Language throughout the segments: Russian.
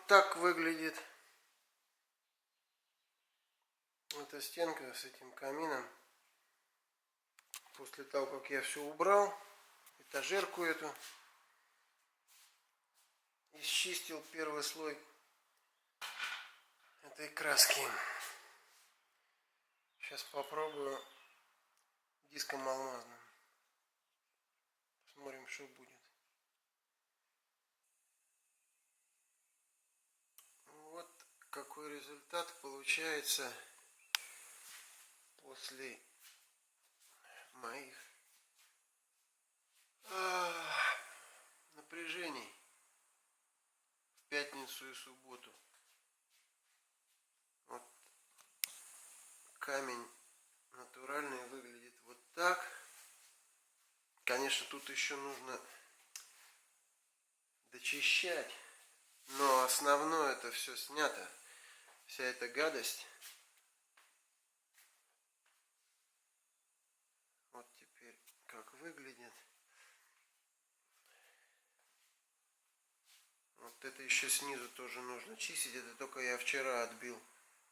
так выглядит эта стенка с этим камином. После того, как я все убрал, этажерку эту, и счистил первый слой этой краски. Сейчас попробую диском алмазным. Посмотрим, что будет. Вот какой результат получается после моих напряжений в пятницу и субботу. Вот камень натуральный выглядит вот так. Конечно, тут еще нужно дочищать, но основное это все снято, вся эта гадость. Вот теперь как выглядит. Вот это еще снизу тоже нужно чистить. Это только я вчера отбил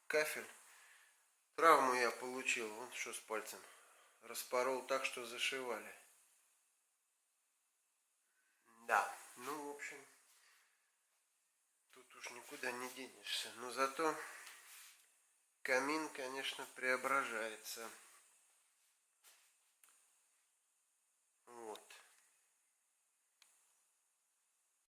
кафель. Травму я получил. Вон что с пальцем. Распорол так, что зашивали. Да, ну в общем, тут уж никуда не денешься. Но зато камин, конечно, преображается.